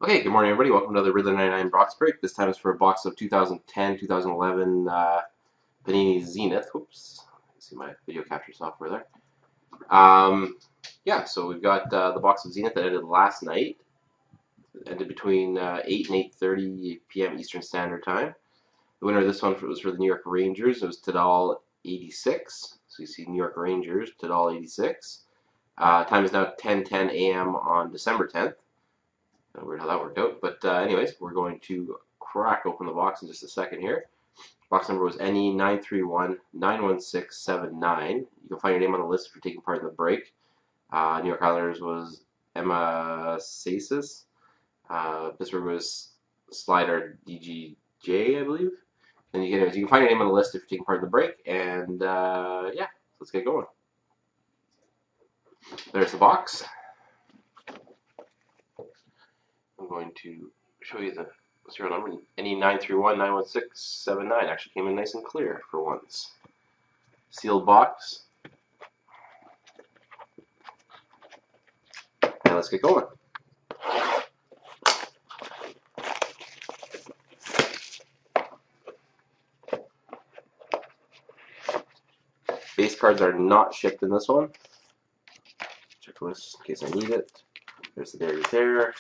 Okay, good morning, everybody. Welcome to the Riddler 99 box break. This time is for a box of 2010, 2011 Panini Zenith. Oops, see my video capture software there. Yeah, so we've got the box of Zenith that ended last night. It ended between 8 and 8:30 p.m. Eastern Standard Time. The winner of this one was for the New York Rangers. It was Tadal 86. So you see New York Rangers, Tadal 86. Time is now 10:10 a.m. on December 10th. Weird how that worked out. But anyways, we're going to crack open the box in just a second here. Box number was NE931-91679. You can find your name on the list if you're taking part in the break. New York Islanders was Emma Sasis. Pittsburgh was Slider DGJ, I believe. And you can find your name on the list if you're taking part in the break. And yeah, let's get going. There's the box. I'm going to show you the serial number. NE931-91679 actually came in nice and clear for once. Sealed box. And let's get going. Base cards are not shipped in this one. Checklist in case I need it. There's the Dairy there.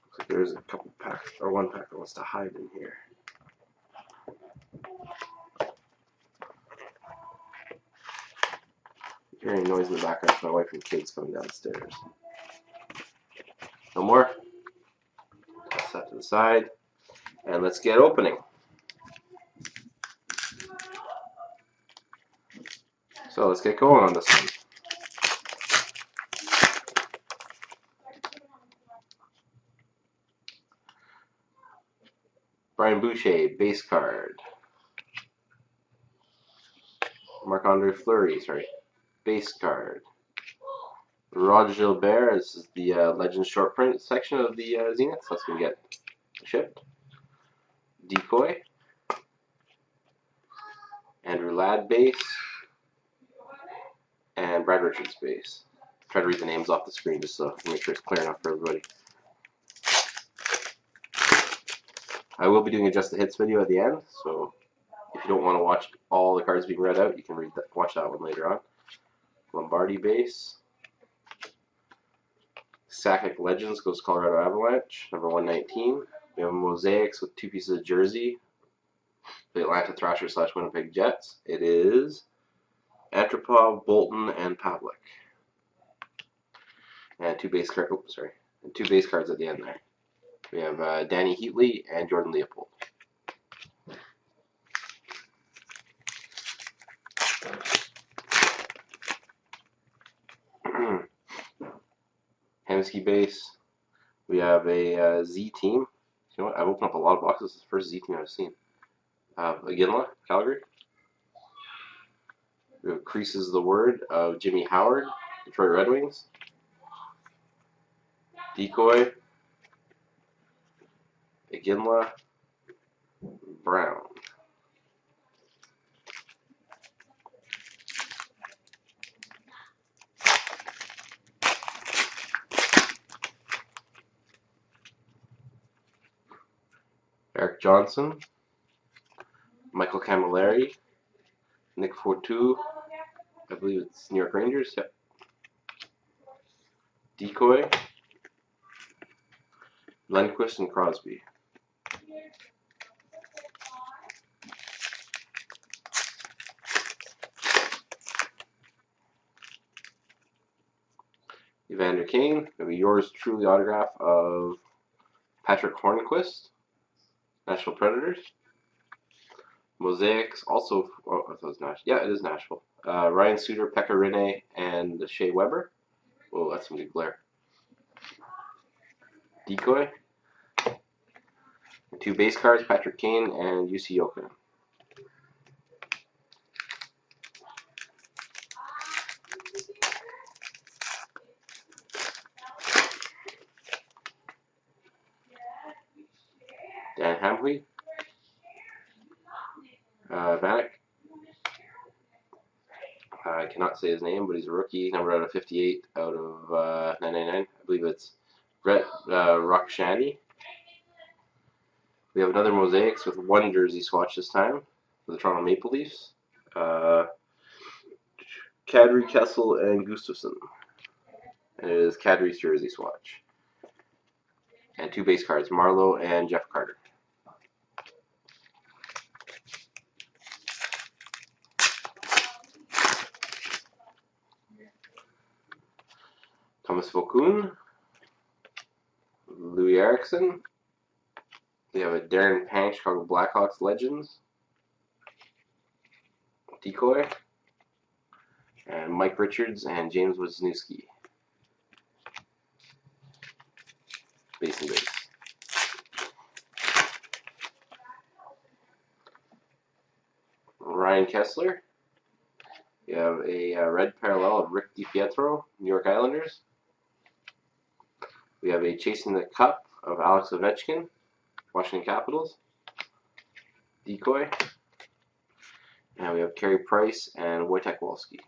Looks like there's a couple packs, or one pack that wants to hide in here. Hearing noise in the background from my wife and kids coming downstairs. No more. Toss that to the side. And let's get opening. So let's get going on this one. Brian Boucher, base card. Marc-Andre Fleury, sorry, base card. Roger Gilbert, this is the Legends short print section of the Zenith, so that's going to get shipped. Decoy. Andrew Ladd base. And Brad Richards base. Try to read the names off the screen just so to make sure it's clear enough for everybody. I will be doing a Just the Hits video at the end, so if you don't want to watch all the cards being read out, you can watch that one later on. Lombardi base. Sakic Legends goes Colorado Avalanche, number 119. We have Mosaics with 2 pieces of jersey. The Atlanta Thrashers / Winnipeg Jets. It is Antropov, Bolton, and Pavlik. And 2 base cards. Oh, sorry. And 2 base cards at the end there. We have Danny Heatley and Jordan Leopold. Hemsky base. We have a Z team. You know what? I've opened up a lot of boxes. This is the first Z team I've seen. Iginla, Calgary. We have Creases the Word of Jimmy Howard, Detroit Red Wings. Decoy. Iginla. Brown. Eric Johnson. Michael Camilleri. Nick Fortu. I believe it's New York Rangers. Yep. Decoy. Lundqvist and Crosby. Evander Kane. Maybe yours truly autograph of Patrick Hornquist. Nashville Predators. Mosaics also. Oh, I thought it was Nashville. Yeah, it is Nashville. Ryan Suter, Pekka Rinne, and Shea Weber. Oh, that's some good glare. Decoy. 2 base cards, Patrick Kane and UC Jokinen. Dan Hamhuis. Vanek. cannot say his name, but he's a rookie, number out of 58 out of 999. I believe it's Brett Rockshandy. We have another Mosaics with one jersey swatch this time for the Toronto Maple Leafs. Kadri, Kessel, and Gustafsson. And it is Kadri's jersey swatch. And 2 base cards, Marlowe and Jeff Carter. Thomas Vokoun, Louis Eriksson. We have a Darren Pang, Chicago Blackhawks Legends. Decoy. And Mike Richards and James Wisniewski. Base and base. Ryan Kessler. We have a red parallel of Rick DiPietro, New York Islanders. We have a Chasing the Cup of Alex Ovechkin, Washington Capitals. Decoy. And we have Carey Price and Wojtek Wolski.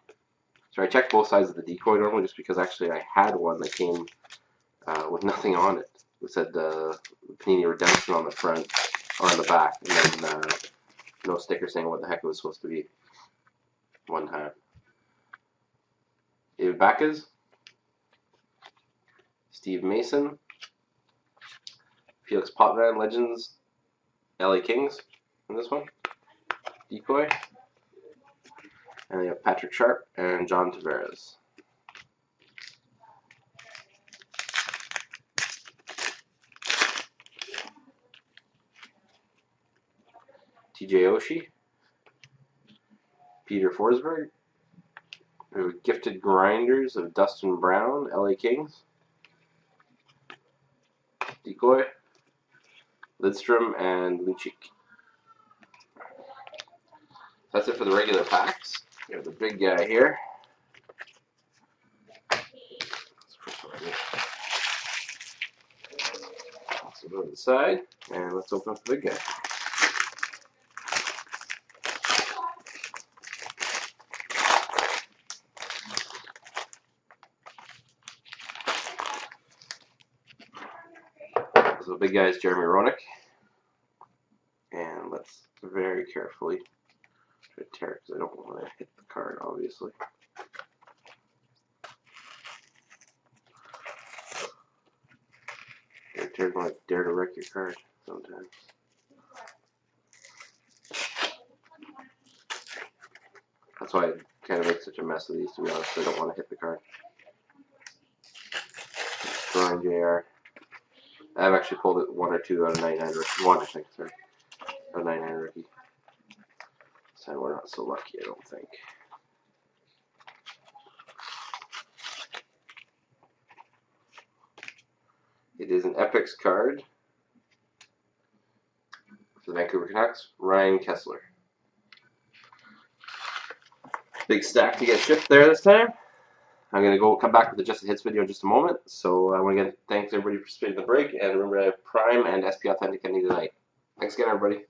So I checked both sides of the decoy normally just because actually I had one that came with nothing on it. It said Panini Redemption on the front, or on the back, and then no sticker saying what the heck it was supposed to be one time. David Backes, Steve Mason, Felix Potvin, Legends, LA Kings in this one, Decoy, and we have Patrick Sharp and John Tavares. TJ Oshie, Peter Forsberg, Gifted Grinders of Dustin Brown, LA Kings, Decoy, Lidstrom, and Lucic. That's it for the regular packs. We have the big guy here. Let's go to the side, and let's open up the big guy. So the big guy is Jeremy Roenick. And let's very carefully try to tear it because I don't want to hit the card, obviously. Tears want to dare to wreck your card sometimes. That's why I kind of make such a mess of these, to be honest. I don't want to hit the card. Drawing JR. I've actually pulled it 1 or 2 out of 99 rookie. 1, I think, sorry. Out of 99 rookie. This time we're not so lucky, I don't think. It is an Epics card for the Vancouver Canucks, Ryan Kessler. Big stack to get shipped there this time. I'm going to come back with the Just the Hits video in just a moment. So I want to thanks everybody for participating in the break. And remember, I have Prime and SP Authentic ending tonight. Thanks again, everybody.